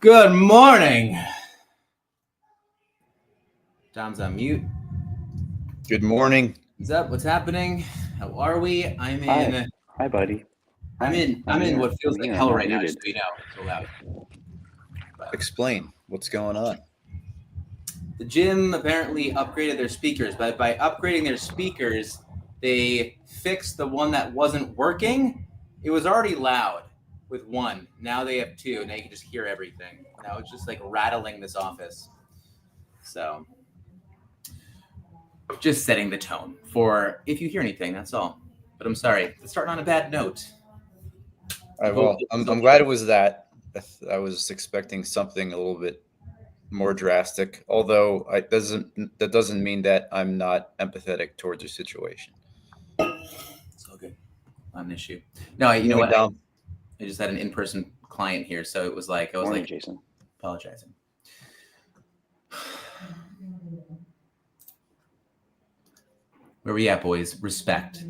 Good morning. Tom's on mute. Good morning. What's up? What's happening? How are we? Hi, buddy. I'm in what feels like hell right now. Just so you know, so loud. Explain what's going on. The gym apparently upgraded their speakers, but by upgrading their speakers, they fixed the one that wasn't working. It was already loud with one. Now they have two. Now you can just hear everything. Now it's just like rattling this office. So just setting the tone for if you hear anything, that's all. But I'm sorry, it's starting on a bad note. I'm glad it was that. I was expecting something a little bit more drastic, although that doesn't mean that I'm not empathetic towards the situation. It's all good. Not an issue. No, you know what? I just had an in-person client here, so it was like I was Morning, Jason. Apologizing. Where we at, boys? Respect.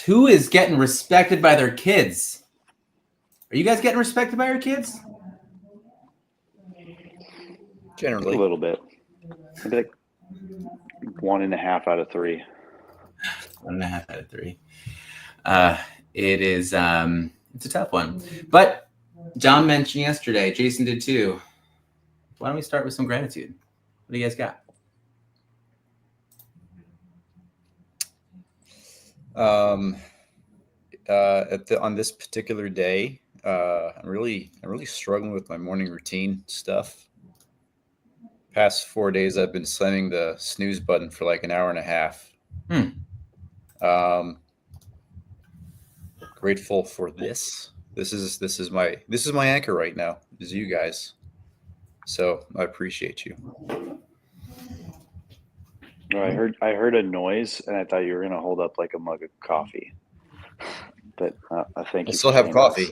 Who is getting respected by their kids? Are you guys getting respected by your kids? Generally. A little bit. Maybe like 1.5 out of 3. 1.5 out of 3. It is it's a tough one. But John mentioned yesterday, Jason did too. Why don't we start with some gratitude? What do you guys got? On this particular day, I'm really struggling with my morning routine stuff. Past 4 days, I've been slamming the snooze button for like an hour and a half. Grateful for this. This is my anchor right now. Is you guys. So I appreciate you. Oh, I heard a noise, and I thought you were gonna hold up like a mug of coffee. But I think I still have coffee.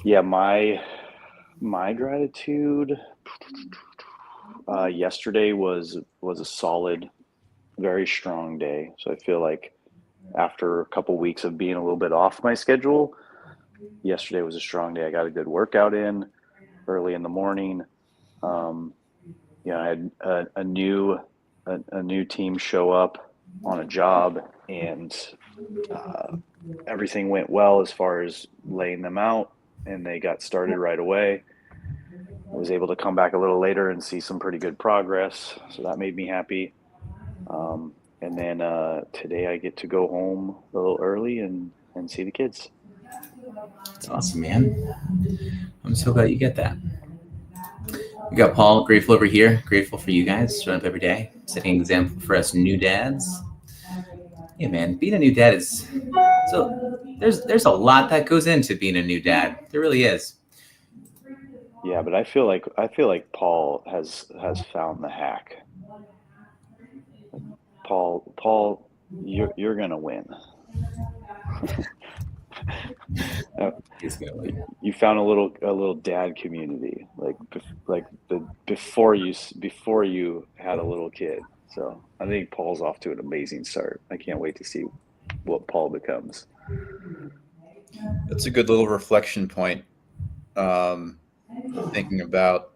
Yeah, my gratitude. Yesterday was a solid, very strong day. So I feel like after a couple weeks of being a little bit off my schedule, yesterday was a strong day. I got a good workout in early in the morning. I had a new team show up on a job, and everything went well as far as laying them out, and they got started right away. I was able to come back a little later and see some pretty good progress, so that made me happy. And then today I get to go home a little early and see the kids. That's awesome, man. I'm so glad you get that. We got Paul, grateful over here. Grateful for you guys showing up every day, setting an example for us new dads. Yeah, man, being a new dad is so there's a lot that goes into being a new dad. There really is. Yeah, but I feel like Paul has found the hack. Paul, you're gonna win. You found a little dad community, before you had a little kid. So I think Paul's off to an amazing start. I can't wait to see what Paul becomes. That's a good little reflection point. Thinking about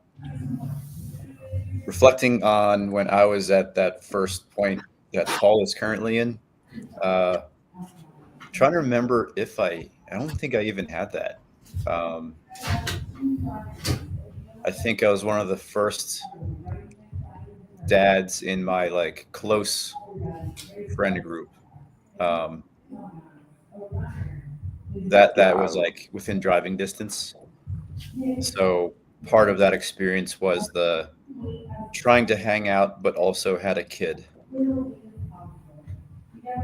reflecting on when I was at that first point that Paul is currently in. Trying to remember if I don't think I even had that. I think I was one of the first dads in my like close friend group. That was like within driving distance. So part of that experience was the trying to hang out, but also had a kid.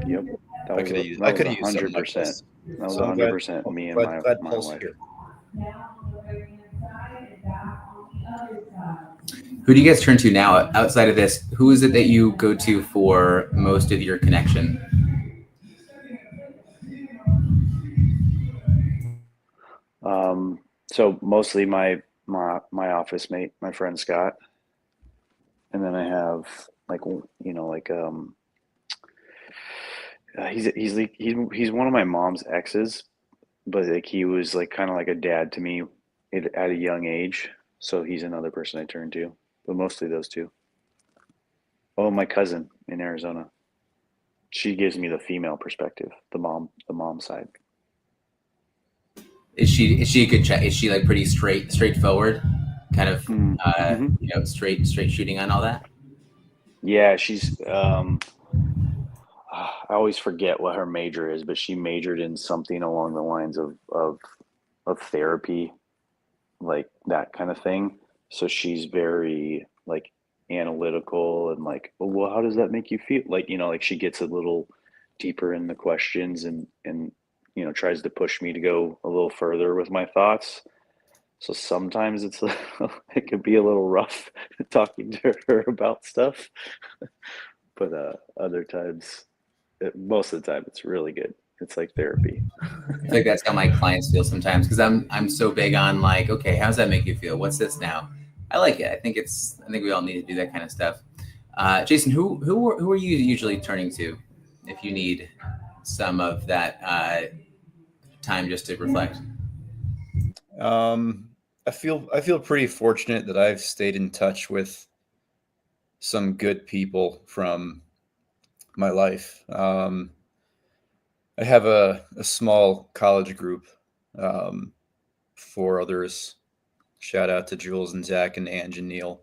Yep. I could have used 100%. That was 100% me and my wife. Here. Who do you guys turn to now outside of this? Who is it that you go to for most of your connection? So mostly my office mate, my friend Scott, and then I have He's one of my mom's exes, but like he was like kind of like a dad to me at a young age. So he's another person I turn to, but mostly those two. Oh, my cousin in Arizona. She gives me the female perspective, the mom side. Is she a good chat? Is she like pretty straightforward, kind of Mm-hmm. straight shooting on all that? Yeah, she's. I always forget what her major is, but she majored in something along the lines of therapy, like that kind of thing. So she's very like analytical and like, oh, well, how does that make you feel? Like, like she gets a little deeper in the questions and tries to push me to go a little further with my thoughts. So sometimes it could be a little rough talking to her about stuff, but other times, most of the time, it's really good. It's like therapy. I feel like that's how my clients feel sometimes because I'm so big on like, okay, how does that make you feel? What's this now? I like it. I think we all need to do that kind of stuff. Jason, who are you usually turning to if you need some of that time just to reflect? Um, I feel pretty fortunate that I've stayed in touch with some good people from my life. I have a small college group, um, four others. Shout out to Jules and Zach and Ange and Neil.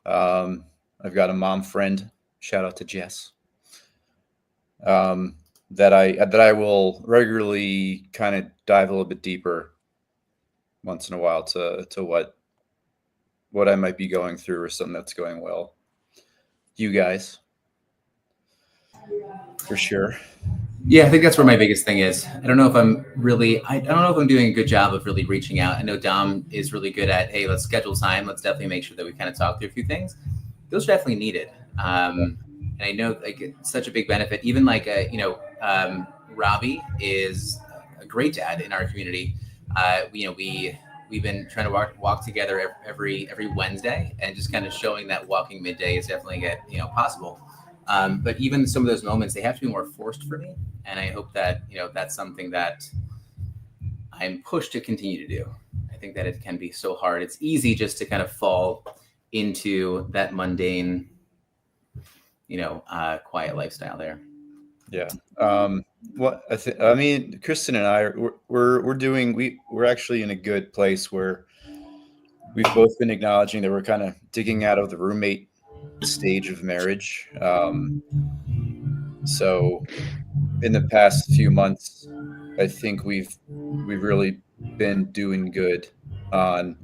Um, I've got a mom friend. Shout out to Jess. Um, that I will regularly kind of dive a little bit deeper once in a while to what I might be going through or something that's going well. You guys, for sure. Yeah, I think that's where my biggest thing is. I don't know if I'm doing a good job of really reaching out. I know Dom is really good at, hey, let's schedule time. Let's definitely make sure that we kind of talk through a few things. Those are definitely needed. And I know like it's such a big benefit. Even like, Robbie is a great dad in our community. We've been trying to walk together every Wednesday and just kind of showing that walking midday is definitely possible. But even some of those moments, they have to be more forced for me. And I hope that, that's something that I'm pushed to continue to do. I think that it can be so hard. It's easy just to kind of fall into that mundane, quiet lifestyle there. Yeah. What I mean, Kristen and I we're doing we're actually in a good place where we've both been acknowledging that we're kind of digging out of the roommate stage of marriage. So in the past few months, I think we've really been doing good on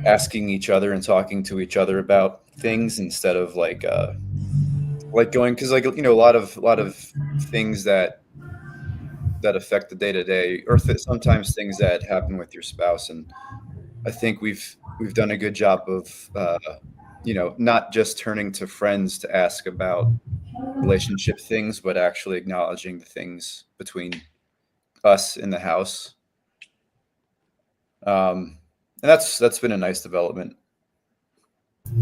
asking each other and talking to each other about things instead of like going because like a lot of things that affect the day to day or sometimes things that happen with your spouse. And I think we've done a good job of not just turning to friends to ask about relationship things, but actually acknowledging the things between us in the house. And that's been a nice development.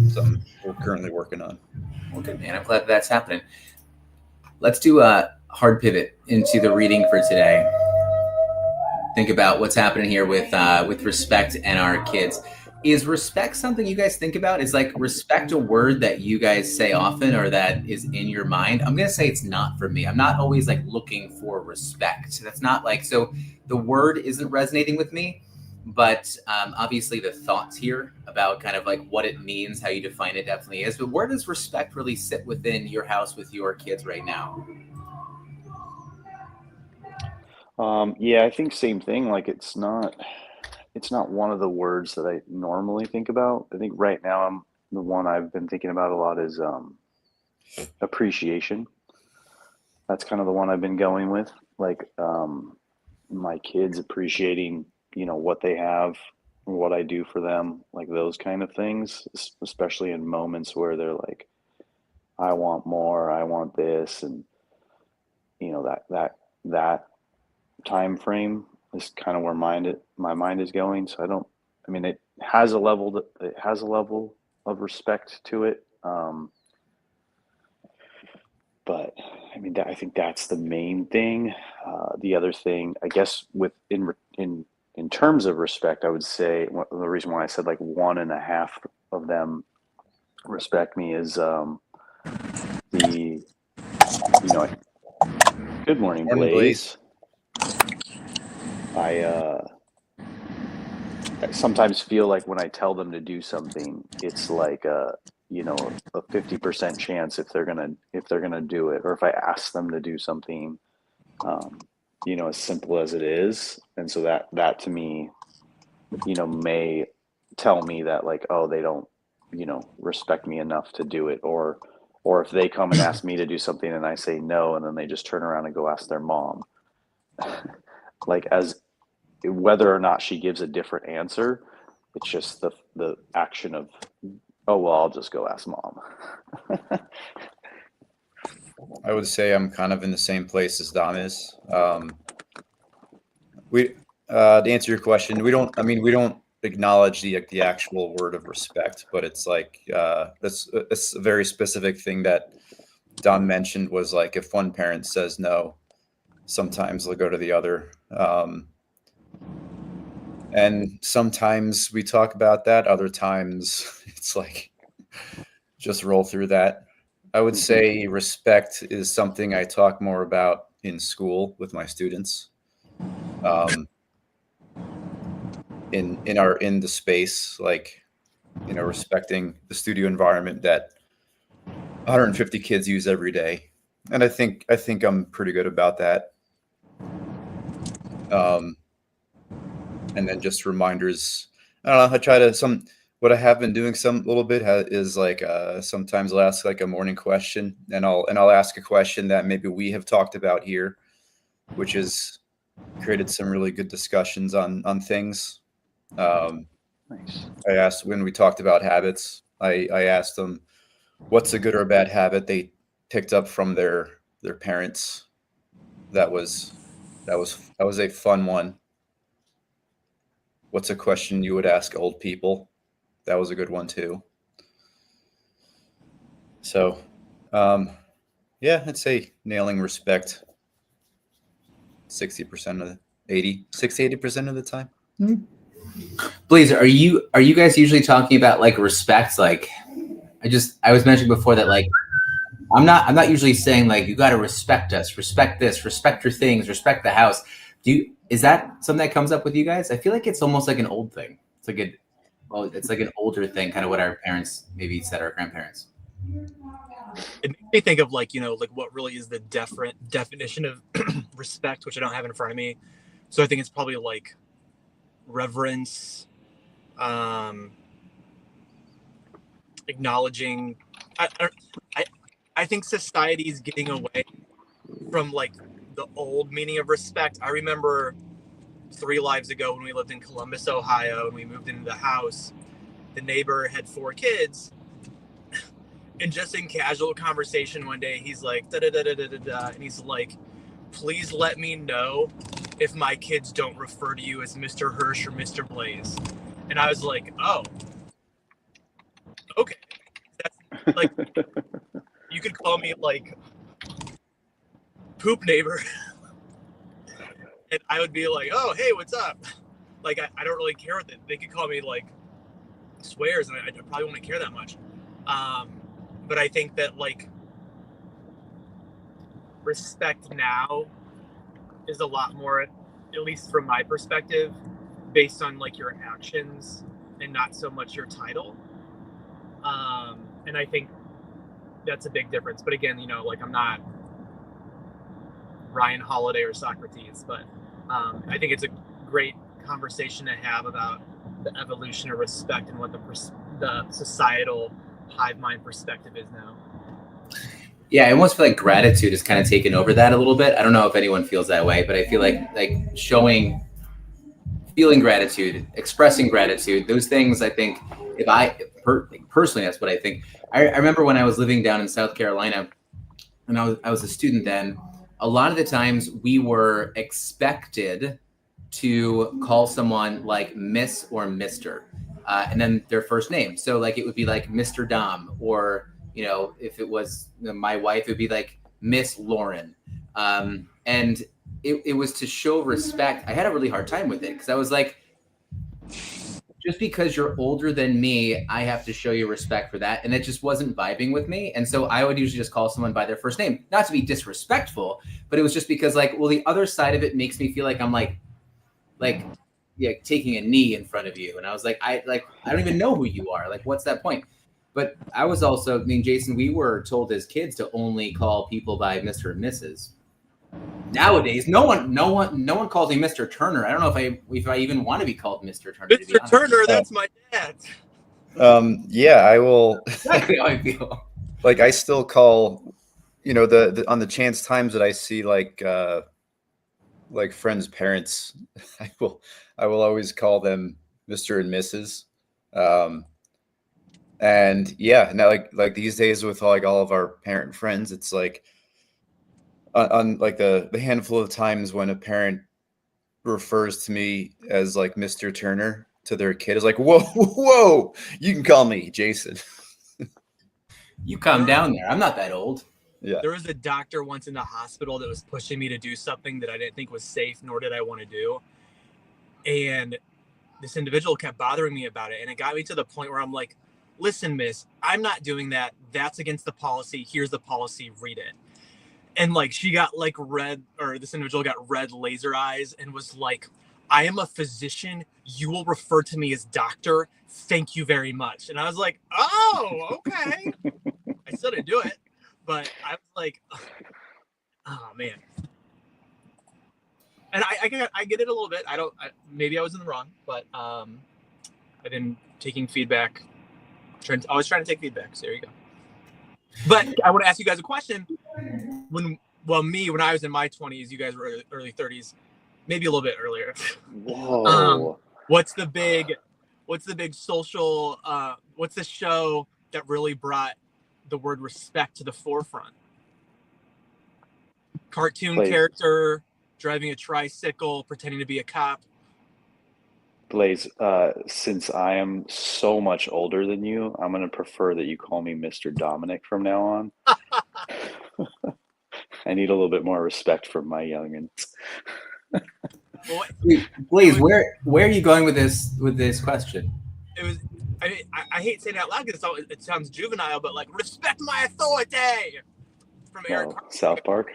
Something we're currently working on. Well, good, man. I'm glad that's happening. Let's do a hard pivot into the reading for today. Think about what's happening here with respect and our kids. Is respect something you guys think about? Is like respect a word that you guys say often or that is in your mind? I'm gonna say it's not for me. I'm not always like looking for respect. That's not like so. The word isn't resonating with me, but obviously the thoughts here about kind of like what it means, how you define it, definitely is. But where does respect really sit within your house with your kids right now? Yeah, I think same thing. Like it's not one of the words that I normally think about. I think right now the one I've been thinking about a lot is appreciation. That's kind of the one I've been going with. Like my kids appreciating, what they have, what I do for them, like those kind of things, especially in moments where they're like, I want more, I want this, and that time frame is kind of where my mind is going. So I mean, it has a level of respect to it. but I mean, I think that's the main thing. The other thing, I guess, in terms of respect, I would say the reason why I said like 1.5 of them respect me is the good morning, Morning, Blaze. I sometimes feel like when I tell them to do something, it's like a 50% chance if they're gonna do it, or if I ask them to do something, as simple as it is. And so that to me, may tell me that like, oh, they don't, respect me enough to do it, or if they come and ask me to do something and I say no, and then they just turn around and go ask their mom, like, as whether or not she gives a different answer, it's just the action of, oh well, I'll just go ask mom. I would say I'm kind of in the same place as Dom is. To answer your question, we don't acknowledge the actual word of respect, but it's like it's a very specific thing that Dom mentioned, was like, if one parent says no, sometimes they'll go to the other. And sometimes we talk about that. Other times it's like, just roll through that. I would say respect is something I talk more about in school with my students. In the space, like, respecting the studio environment that 150 kids use every day. And I think I'm pretty good about that. And then just reminders. I don't know. I try to what I have been doing some little bit is like, sometimes I'll ask like a morning question, and I'll ask a question that maybe we have talked about here, which has created some really good discussions on things. Nice. I asked, when we talked about habits, I asked them, what's a good or a bad habit they picked up from their parents. That was a fun one. What's a question you would ask old people? That was a good one too. So, yeah, I'd say nailing respect 60% of 80% of the time. Blaze, are you guys usually talking about like respect? Like, I was mentioning before that, like, I'm not usually saying like, you got to respect us, respect this, respect your things, respect the house. Is that something that comes up with you guys? I feel like it's almost like an old thing. It's like an older thing, kind of what our parents maybe said, our grandparents. It makes me think of like, like what really is the definition of respect, which I don't have in front of me. So I think it's probably like reverence, acknowledging. I think society is getting away from like the old meaning of respect. I remember 3 lives ago when we lived in Columbus, Ohio, and we moved into the house, the neighbor had 4 kids. And just in casual conversation one day, he's like, da da da da da da, and he's like, please let me know if my kids don't refer to you as Mr. Hirsch or Mr. Blaze. And I was like, oh, okay. That's like, you could call me like poop neighbor. And I would be like, oh, hey, what's up? Like, I don't really care what they could call me like swears, and I probably wouldn't care that much. But I think that like respect now is a lot more, at least from my perspective, based on like your actions and not so much your title. And I think that's a big difference. But again, like, I'm not Ryan Holiday or Socrates, but I think it's a great conversation to have about the evolution of respect and what the societal hive mind perspective is now. Yeah, I almost feel like gratitude has kind of taken over that a little bit. I don't know if anyone feels that way, but I feel like feeling gratitude, expressing gratitude, those things, I think, personally, that's what I think. I remember when I was living down in South Carolina, and I was a student then, a lot of the times we were expected to call someone like Miss or Mr. And then their first name. So like, it would be like Mr. Dom, or, if it was my wife, it would be like Miss Lauren. And it was to show respect. I had a really hard time with it because I was like, just because you're older than me, I have to show you respect for that. And it just wasn't vibing with me. And so I would usually just call someone by their first name, not to be disrespectful, but it was just because like, well, the other side of it makes me feel like I'm like, yeah, taking a knee in front of you. And I was like, I don't even know who you are. Like, what's that point? But I was also, I mean, Jason, we were told as kids to only call people by Mr. and Mrs. Nowadays, no one calls me Mr. Turner. I don't know if I even want to be called Mr. Turner. To be Mr. honest. Turner, that's my dad. Yeah, I will. Exactly how I feel. Like I still call, you know, the on the chance times that I see like friends' parents, I will always call them Mr. and Mrs. And yeah, now like these days with like all of our parent friends, it's like on like the handful of times when a parent refers to me as like Mr. Turner to their kid is like, whoa, you can call me Jason. You come down there. I'm not that old. Yeah. There was a doctor once in the hospital that was pushing me to do something that I didn't think was safe, nor did I want to do. And this individual kept bothering me about it. And it got me to the point where I'm like, listen, miss, I'm not doing that. That's against the policy. Here's the policy. Read it. And like, she got like this individual got red laser eyes and was like, I am a physician. You will refer to me as doctor. Thank you very much. And I was like, oh, okay. I still didn't do it, but I was like, oh man. And I get it a little bit. Maybe I was in the wrong, but I've been taking feedback. Always trying to take feedback. So there you go. But I want to ask you guys a question. When I was in my 20s, you guys were early 30s, maybe a little bit earlier. Whoa. What's the big social? What's the show that really brought the word respect to the forefront? Cartoon character driving a tricycle, pretending to be a cop. Blaze, since I am so much older than you, I'm going to prefer that you call me Mr. Dominic from now on. I need a little bit more respect from my youngins. Blaze, where are you going with this question? It was. I hate saying it out loud because it sounds juvenile, but like, respect my authority from Eric. South Park.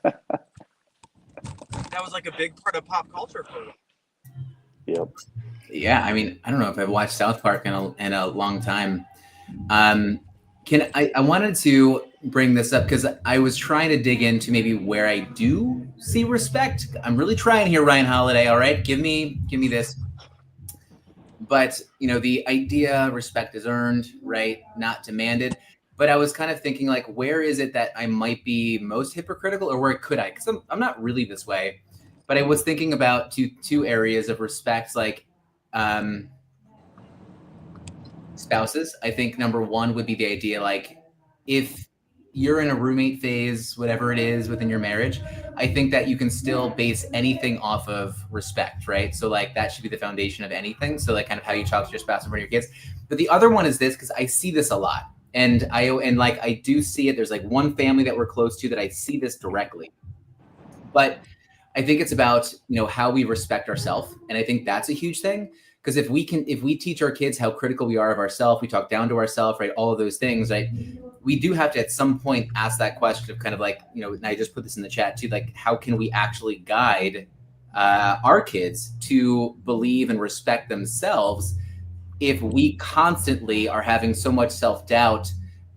That was like a big part of pop culture for me. Yep. Yeah, I mean, I don't know if I've watched South Park in a long time. I wanted to bring this up because I was trying to dig into maybe where I do see respect. I'm really trying here, Ryan Holiday. All right, give me this. But you know, the idea respect is earned, right? Not demanded. But I was kind of thinking like, where is it that I might be most hypocritical, or where could I? Because I'm not really this way. But I was thinking about two areas of respect, like spouses. I think number one would be the idea like if you're in a roommate phase, whatever it is within your marriage, I think that you can still base anything off of respect, right? So like that should be the foundation of anything. So like kind of how you talk to your spouse in front of your kids. But the other one is this, because I see this a lot. And I do see it. There's like one family that we're close to that I see this directly. But I think it's about, you know, how we respect ourselves. And I think that's a huge thing. Because if we teach our kids how critical we are of ourselves, we talk down to ourselves, right? All of those things, right? We do have to at some point ask that question of kind of like, you know, and I just put this in the chat too, like how can we actually guide our kids to believe and respect themselves if we constantly are having so much self-doubt?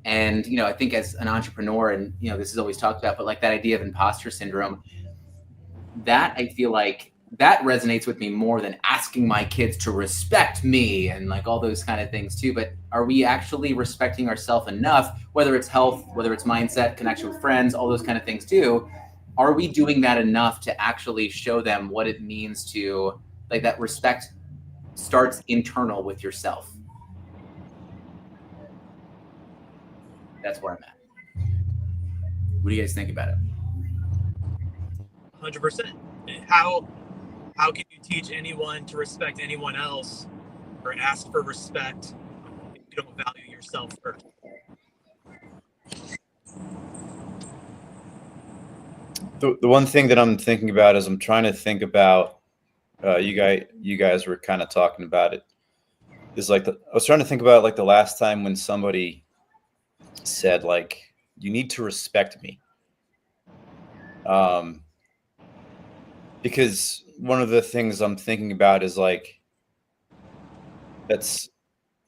And, you know, I think as an entrepreneur, and, you know, this is always talked about, but like that idea of imposter syndrome, that I feel like that resonates with me more than asking my kids to respect me and like all those kind of things too. But are we actually respecting ourselves enough, whether it's health, whether it's mindset, connection with friends, all those kind of things too? Are we doing that enough to actually show them what it means to, like, that respect starts internal with yourself? That's where I'm at. What do you guys think about it? 100%. How can you teach anyone to respect anyone else or ask for respect if you don't value yourself first? The one thing that I'm thinking about is I'm trying to think about you guys were kind of talking about it, is like I was trying to think about like the last time when somebody said like you need to respect me. Because one of the things I'm thinking about is like that's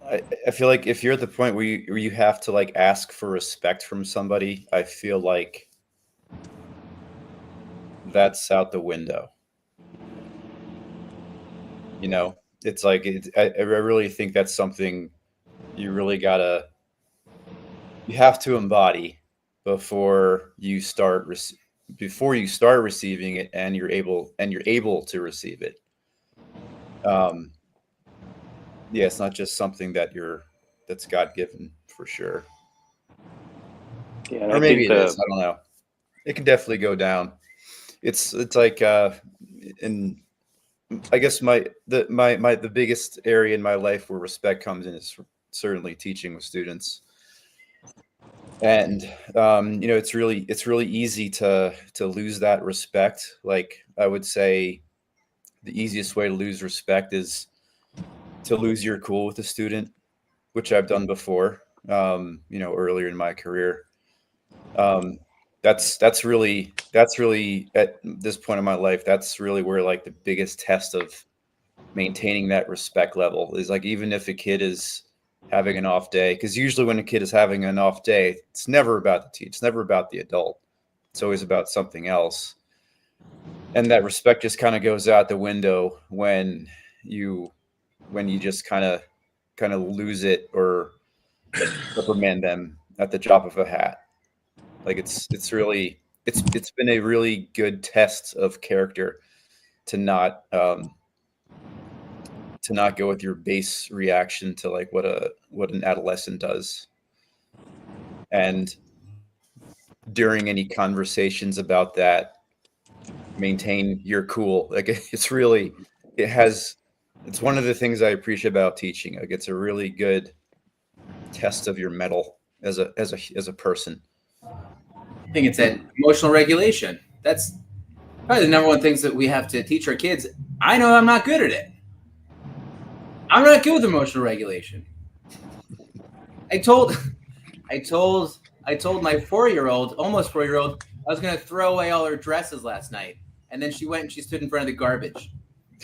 I feel like if you're at the point where you have to like ask for respect from somebody, I feel like that's out the window. You know, it's like I really think that's something you really gotta you have to embody before you start before you start receiving it, and you're able to receive it. Um, yeah, it's not just something that's God given for sure, Yeah, and or I maybe think it is. I don't know. It can definitely go down. It's like and I guess the biggest area in my life where respect comes in is certainly teaching with students. And you know, it's really easy to lose that respect. Like I would say the easiest way to lose respect is to lose your cool with a student, which I've done before. You know, earlier in my career. Um, that's really at this point in my life. That's really where like the biggest test of maintaining that respect level is, like, even if a kid is having an off day, because usually when a kid is having an off day, it's never about the teacher, it's never about the adult, it's always about something else. And that respect just kind of goes out the window you when you just kind of lose it or reprimand them at the drop of a hat. Like it's really it's been a really good test of character to not go with your base reaction to like what an adolescent does. And during any conversations about that, maintain your cool. Like it's really it has it's one of the things I appreciate about teaching. Like it's a really good test of your mettle as a person. I think it's that emotional regulation. That's probably the number one things that we have to teach our kids. I know I'm not good at it. I'm not good with emotional regulation. I told I told I told my 4-year-old, almost 4-year-old, I was gonna throw away all her dresses last night. And then she went and she stood in front of the garbage.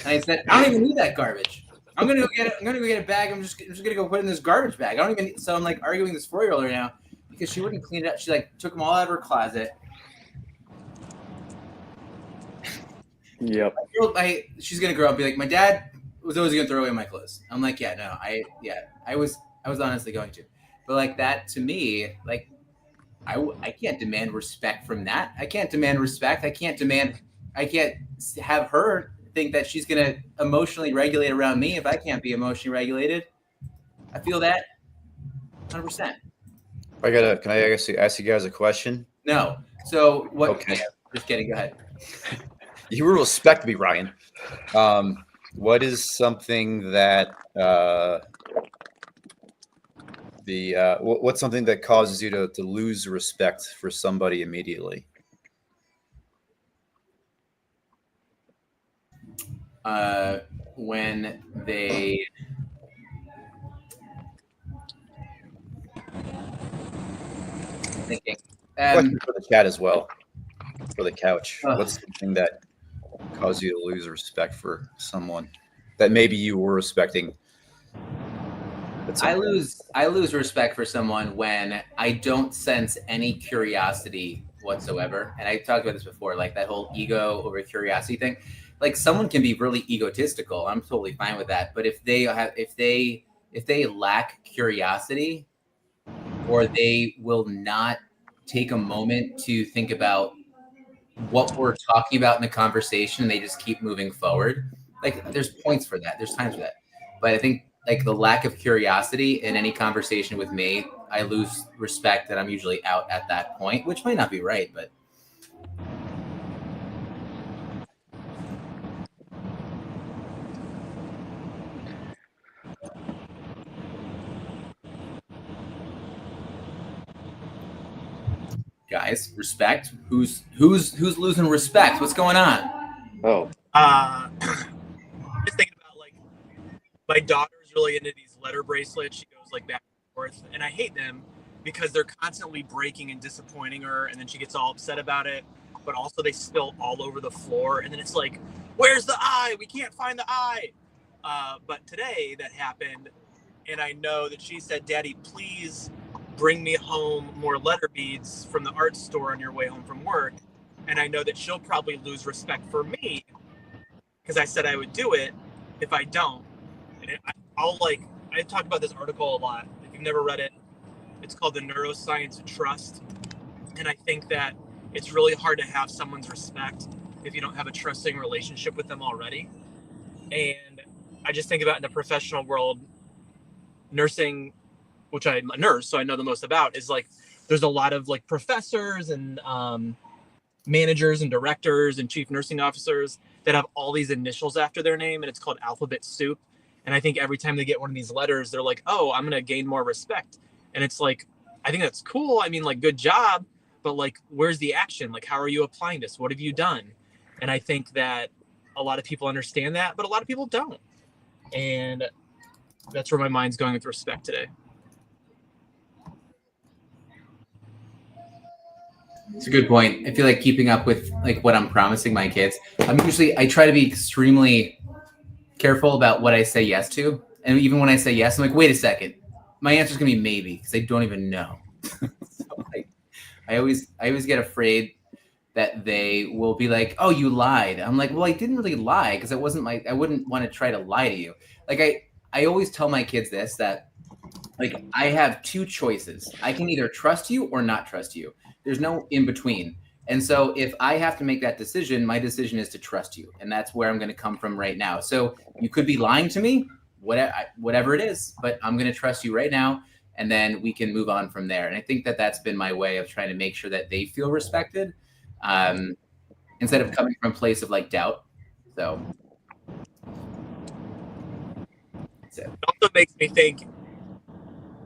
And I said, I don't even need that garbage. I'm gonna go get it. I'm gonna go get a bag. I'm just gonna go put it in this garbage bag. I don't even. So I'm like arguing this 4-year-old right now because she wouldn't clean it up. She like took them all out of her closet. Yep. She's gonna grow up and be like, my dad was always gonna throw away my clothes. I'm like, yeah, no, I was honestly going to, but like that to me, like I can't demand respect from that. I can't demand respect. I can't have her think that she's gonna emotionally regulate around me if I can't be emotionally regulated. I feel that 100%. Can I ask you guys a question? No. So what? Okay. Yeah, just kidding. Go ahead. You will respect me, Ryan. What is something that what's something that causes you to lose respect for somebody immediately? When they thinking. Question for the chat as well, for the couch. Ugh. What's something that caused you to lose respect for someone that maybe you were respecting? I lose respect for someone when I don't sense any curiosity whatsoever. And I talked about this before, like that whole ego over curiosity thing. Like someone can be really egotistical. I'm totally fine with that. But if they lack curiosity, or they will not take a moment to think about what we're talking about in the conversation, and they just keep moving forward. Like there's points for that. There's times for that. But I think like the lack of curiosity in any conversation with me, I lose respect, and I'm usually out at that point, which might not be right, but Guys, respect. Who's losing respect? What's going on? Oh, Just thinking about like my daughter's really into these letter bracelets. She goes like back and forth, and I hate them because they're constantly breaking and disappointing her, and then she gets all upset about it. But also they spill all over the floor, and then it's like, where's the eye? We can't find the eye. But today that happened, and I know that she said, Daddy, please bring me home more letter beads from the art store on your way home from work. And I know that she'll probably lose respect for me because I said I would do it if I don't. And I talk about this article a lot. If you've never read it, it's called The Neuroscience of Trust. And I think that it's really hard to have someone's respect if you don't have a trusting relationship with them already. And I just think about in the professional world, nursing, which I'm a nurse, so I know the most about, is like there's a lot of like professors and managers and directors and chief nursing officers that have all these initials after their name, and it's called alphabet soup. And I think every time they get one of these letters, they're like, oh, I'm going to gain more respect. And it's like, I think that's cool. I mean, like, good job. But like, where's the action? Like, how are you applying this? What have you done? And I think that a lot of people understand that, but a lot of people don't. And that's where my mind's going with respect today. It's a good point. I feel like keeping up with like what I'm promising my kids. I try to be extremely careful about what I say yes to. And even when I say yes, I'm like, wait a second. My answer's gonna be maybe because I don't even know. So like, I always get afraid that they will be like, oh, you lied. I'm like, well, I didn't really lie because it wasn't I wouldn't want to try to lie to you. Like I always tell my kids this, that like I have two choices. I can either trust you or not trust you. There's no in between. And so if I have to make that decision, my decision is to trust you. And that's where I'm going to come from right now. So you could be lying to me, whatever it is, but I'm going to trust you right now. And then we can move on from there. And I think that that's been my way of trying to make sure that they feel respected, instead of coming from a place of like doubt. So that's it. It also makes me think,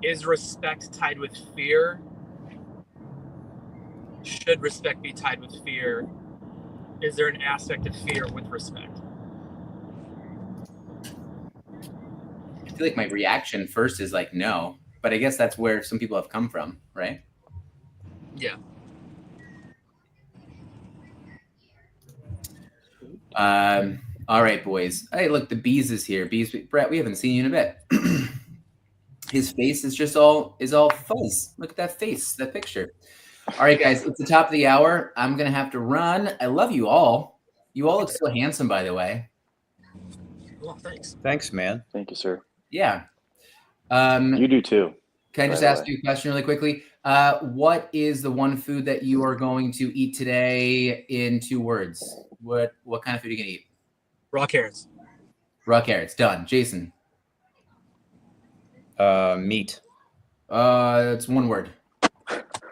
is respect tied with fear? Should respect be tied with fear? Is there an aspect of fear with respect? I feel like my reaction first is like, no, but I guess that's where some people have come from, right? Yeah. All right, boys. Hey, look, the Bees is here. Bees, Brett, we haven't seen you in a bit. His face is just all fuzz. Look at that face, that picture. All right, guys, it's the top of the hour. I'm gonna have to run. I love you all. You all look so handsome, by the way. Well, thanks. Thanks, man. thank you, sir. Yeah. You do too. Can I just by the ask you a question really quickly? What is the one food that you are going to eat today in 2 words? What kind of food are you gonna eat? Raw carrots. Raw carrots. Done. Jason. Meat. It's 1 word.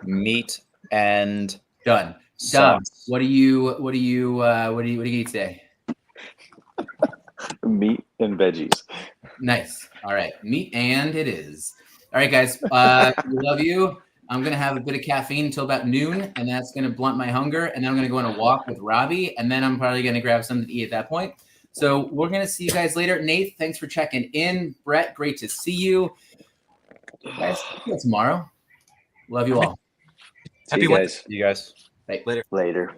Meat and Done. Done. sauce. What do you gonna eat today? Meat and veggies. Nice. All right. Meat and it is. All right, guys. We love you. I'm going to have a bit of caffeine until about noon, and that's going to blunt my hunger. And then I'm going to go on a walk with Robbie, and then I'm probably going to grab something to eat at that point. So we're going to see you guys later. Nate, thanks for checking in. Brett, great to see you. Guys, see you tomorrow. Love you all. See you guys. You guys. Later.